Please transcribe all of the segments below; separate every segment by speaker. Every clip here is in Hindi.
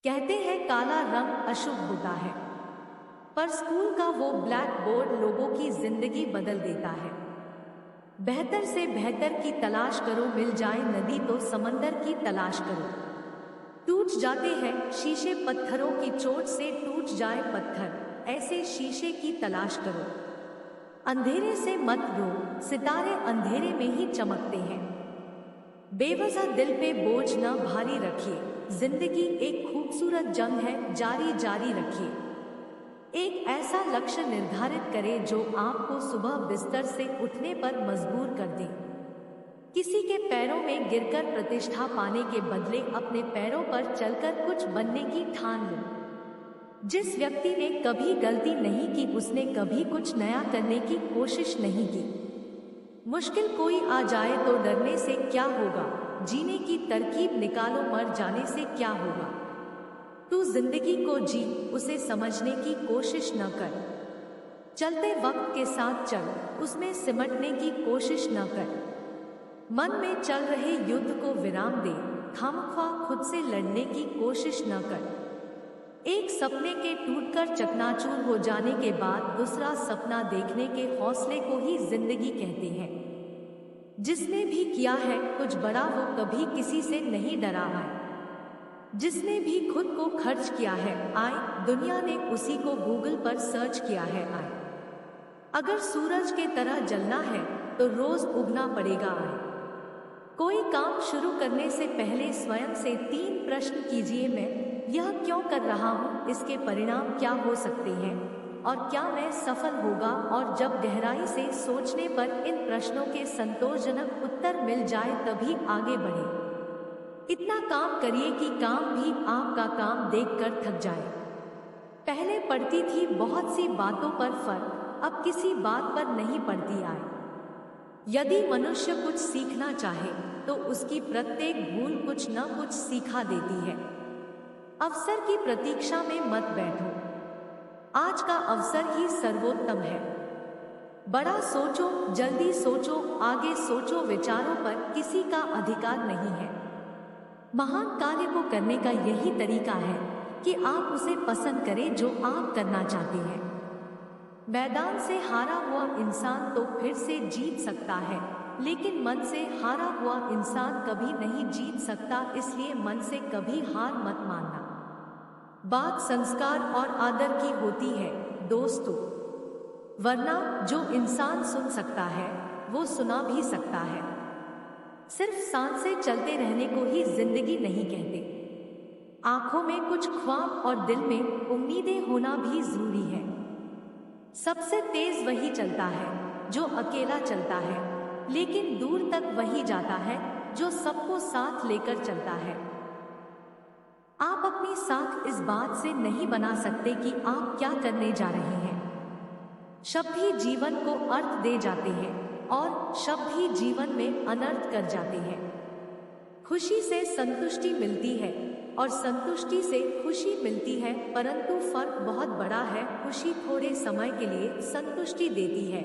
Speaker 1: कहते हैं काला रंग अशुभ होता है, पर स्कूल का वो ब्लैक बोर्ड लोगों की जिंदगी बदल देता है। बेहतर से बेहतर की तलाश करो, मिल जाए नदी तो समंदर की तलाश करो। टूट जाते हैं शीशे पत्थरों की चोट से, टूट जाए पत्थर ऐसे शीशे की तलाश करो। अंधेरे से मत रो, सितारे अंधेरे में ही चमकते हैं। बेवजह दिल पे बोझ न भारी रखिए, जिंदगी एक खूबसूरत जंग है, जारी जारी रखिए। एक ऐसा लक्ष्य निर्धारित करें जो आपको सुबह बिस्तर से उठने पर मजबूर कर दे। किसी के पैरों में गिरकर प्रतिष्ठा पाने के बदले अपने पैरों पर चलकर कुछ बनने की ठान लो। जिस व्यक्ति ने कभी गलती नहीं की, उसने कभी कुछ नया करने की कोशिश नहीं की। मुश्किल कोई आ जाए तो डरने से क्या होगा, जीने की तरकीब निकालो, मर जाने से क्या होगा। तू जिंदगी को जी, उसे समझने की कोशिश न कर। चलते वक्त के साथ चल, उसमें सिमटने की कोशिश न कर। मन में चल रहे युद्ध को विराम दे, खामख्वाह खुद से लड़ने की कोशिश न कर। एक सपने के टूटकर चकनाचूर हो जाने के बाद दूसरा सपना देखने के हौसले को ही जिंदगी कहते हैं। जिसने भी किया है कुछ बड़ा वो कभी किसी से नहीं डरा है। जिसने भी खुद को खर्च किया है आए, दुनिया ने उसी को गूगल पर सर्च किया है आए। अगर सूरज के तरह जलना है तो रोज उगना पड़ेगा आए। कोई काम शुरू करने से पहले स्वयं से 3 प्रश्न कीजिए, मैं यह क्यों कर रहा हूँ, इसके परिणाम क्या हो सकते हैं और क्या मैं सफल होगा। और जब गहराई से सोचने पर इन प्रश्नों के संतोषजनक उत्तर मिल जाए तभी आगे बढ़े। इतना काम करिए कि काम भी आपका काम देखकर थक जाए। पहले पड़ती थी बहुत सी बातों पर फर्क, अब किसी बात पर नहीं पड़ती आए। यदि मनुष्य कुछ सीखना चाहे तो उसकी प्रत्येक भूल कुछ न कुछ सिखा देती है। अवसर की प्रतीक्षा में मत बैठो, आज का अवसर ही सर्वोत्तम है। बड़ा सोचो, जल्दी सोचो, आगे सोचो, विचारों पर किसी का अधिकार नहीं है। महान कार्य को करने का यही तरीका है कि आप उसे पसंद करें जो आप करना चाहते हैं। मैदान से हारा हुआ इंसान तो फिर से जीत सकता है, लेकिन मन से हारा हुआ इंसान कभी नहीं जीत सकता, इसलिए मन से कभी हार मत मानना। बात संस्कार और आदर की होती है दोस्तों, वरना जो इंसान सुन सकता है वो सुना भी सकता है। सिर्फ सांसें चलते रहने को ही जिंदगी नहीं कहते। आंखों में कुछ ख्वाब और दिल में उम्मीदें होना भी जरूरी है। सबसे तेज वही चलता है जो अकेला चलता है, लेकिन दूर तक वही जाता है जो सबको साथ लेकर चलता है। आप अपनी साख इस बात से नहीं बना सकते कि आप क्या करने जा रहे हैं। शब्द ही जीवन को अर्थ दे जाते हैं और शब्द ही जीवन में अनर्थ कर जाते हैं। खुशी से संतुष्टि मिलती है और संतुष्टि से खुशी मिलती है, परंतु फर्क बहुत बड़ा है। खुशी थोड़े समय के लिए संतुष्टि देती है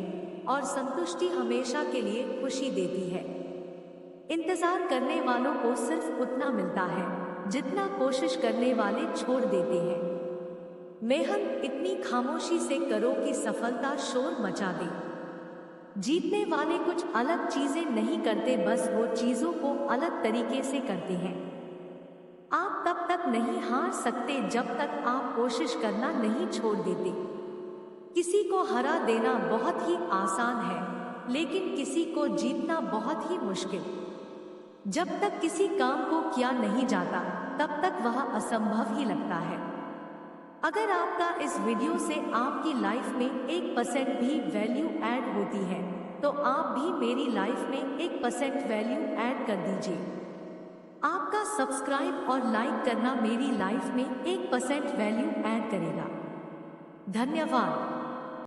Speaker 1: और संतुष्टि हमेशा के लिए खुशी देती है। इंतजार करने वालों को सिर्फ उतना मिलता है जितना कोशिश करने वाले छोड़ देते हैं। मेहनत इतनी खामोशी से करो कि सफलता शोर मचा दे। जीतने वाले कुछ अलग चीजें नहीं करते, बस वो चीजों को अलग तरीके से करते हैं। आप तब तक नहीं हार सकते जब तक आप कोशिश करना नहीं छोड़ देते। किसी को हरा देना बहुत ही आसान है, लेकिन किसी को जीतना बहुत ही मुश्किल। जब तक किसी काम को किया नहीं जाता तब तक वह असंभव ही लगता है। अगर आपका इस वीडियो से आपकी लाइफ में 1% भी वैल्यू ऐड होती है तो आप भी मेरी लाइफ में 1% वैल्यू ऐड कर दीजिए। आपका सब्सक्राइब और लाइक करना मेरी लाइफ में 1% वैल्यू ऐड करेगा। धन्यवाद।